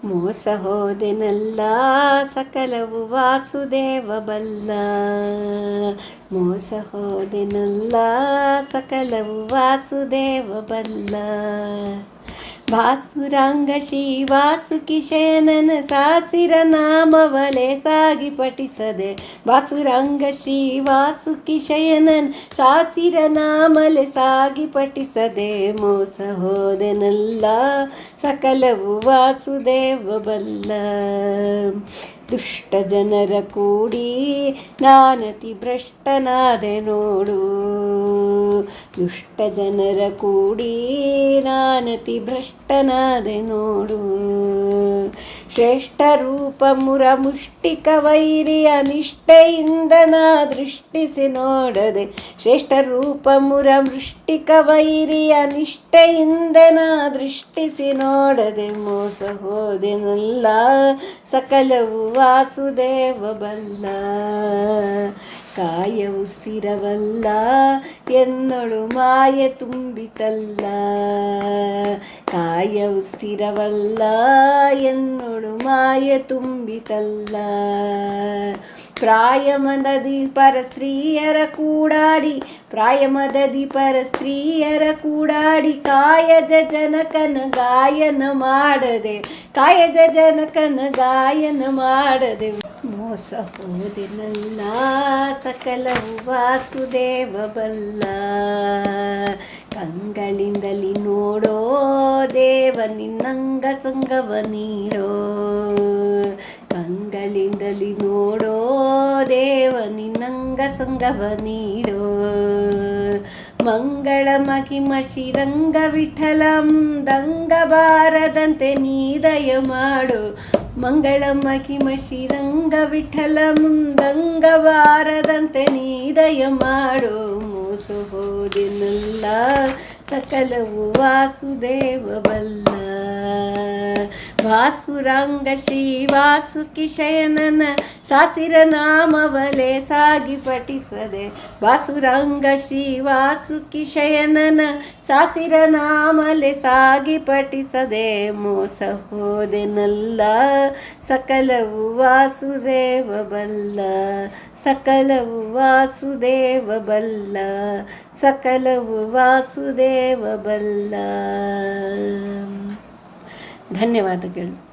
ಮೋಸ ಹೋದೆನಲ್ಲ ಸಕಲವು ವಾಸುದೇವ ಬಲ್ಲ. ಮೋಸ ಹೋದೆನಲ್ಲ ಸಕಲವು ವಾಸುದೇವ ಬಲ್ಲ. ಭಾಸುರಾಂಗ ಶ್ರೀ ವಾಸುಕಿ ಶಯನನ ಸಾಸಿರ ನಾಮವಲೆ ಸಾಗಿ ಪಠಿಸದೆ. ಭಾಸುರಾಂಗ ಶ್ರೀ ವಾಸುಕಿ ಶಯನನ್ ಸಾಸಿರ ನಾಮಲೆ ಸಾಗಿ ಪಠಿಸದೆ. ಮೋಸ ಹೋದೆನಲ್ಲ ಸಕಲವು ವಾಸುದೇವ ಬಲ್ಲ. ದುಷ್ಟ ಜನರ ಕೂಡಿ ನಾನತಿ ಭ್ರಷ್ಟನಾದೆ ನೋಡು. ದುಷ್ಟ ಜನರ ಕೂಡಿ ನಾನತಿ ಭ್ರಷ್ಟನಾದೆ ನೋಡು. ಶ್ರೇಷ್ಠ ರೂಪ ಮುರ ಮುಷ್ಟಿಕ ವೈರಿಯ ನಿಷ್ಠೆಯಿಂದ ನಾ ದೃಷ್ಟಿಸಿ ನೋಡದೆ. ಶ್ರೇಷ್ಠ ರೂಪ ಮುರ ಮುಷ್ಟಿಕ ವೈರಿಯ ನಿಷ್ಠೆಯಿಂದ ನಾ ದೃಷ್ಟಿಸಿ ನೋಡದೆ. ಮೋಸ ಹೋದೆನಲ್ಲ ಸಕಲವು ವಾಸುದೇವ ಬಲ್ಲ. ಕಾಯವು ಸ್ಥಿರವಲ್ಲ ಎನ್ನೊಳು ಮಾಯೆ ತುಂಬಿತಲ್ಲ. ಕಾಯವು ಸ್ಥಿರವಲ್ಲ ಎನ್ನೊಳು ಮಾಯೆ ತುಂಬಿತಲ್ಲ. ಪ್ರಾಯಮದದಿ ಪರ ಸ್ತ್ರೀಯರ ಕೂಡಾಡಿ. ಪ್ರಾಯಮದದಿ ಪರ ಸ್ತ್ರೀಯರ ಕೂಡಾಡಿ. ಕಾಯಜ ಜನಕನ ಗಾಯನ ಮಾಡದೆ. ಕಾಯಜ ಜನಕನ ಗಾಯನ ಮಾಡದೆ. ಮೋಸ ಹೋದೆನಲ್ಲ ಸಕಲವು ವಾಸುದೇವ ಬಲ್ಲ. ಕಂಗಳಿಂದಲಿ ನೋಡೋ ದೇವ ನಿನ್ನಂಗ ಸಂಗವ ನೀಡೋ. ಕಂಗಳಿಂದಲಿ ನೋಡೋ ದೇವ ನಿನ್ನಂಗ ಸಂಗವ ನೀಡೋ. ಮಂಗಳ ಮಹಿಮ ಶ್ರೀರಂಗ ವಿಠಲಂ ದಂಗ ಬಾರದಂತೆ ನೀ ದಯ ಮಾಡು. ಮಂಗಳ ಮಹಿಮ ಶ್ರೀರಂಗ ವಿಠಲ ಮುಂದಂಗ ಬಾರದಂತೆ ನೀ ದಯ ಮಾಡು. ಮೋಸ ಹೋದೆನಲ್ಲ ಸಕಲವು ವಾಸುದೇವ ಬಲ್ಲ. ಭಾಸುರಾಂಗ ಶ್ರೀ ವಾಸುಕಿ ಶಯನನ ಸಾಸಿರ ನಾಮವಲೆ ಸಾಗಿ ಪಠಿಸದೆ. ಭಾಸುರಾಂಗ ಶ್ರೀ ವಾಸುಕಿ ಶಯನನ ಸಾಸಿರ ನಾಮಲೆ ಸಾಗಿ ಪಠಿಸದೆ. ಮೋಸ ಹೋದೆನಲ್ಲ ಸಕಲವು ವಾಸುದೇವ ಬಲ್ಲ. ಸಕಲವು ವಾಸುದೇವ ಬಲ್ಲ. ಸಕಲವು ವಾಸುದೇವ ಬಲ್ಲ. ಧನ್ಯವಾದಗಳು.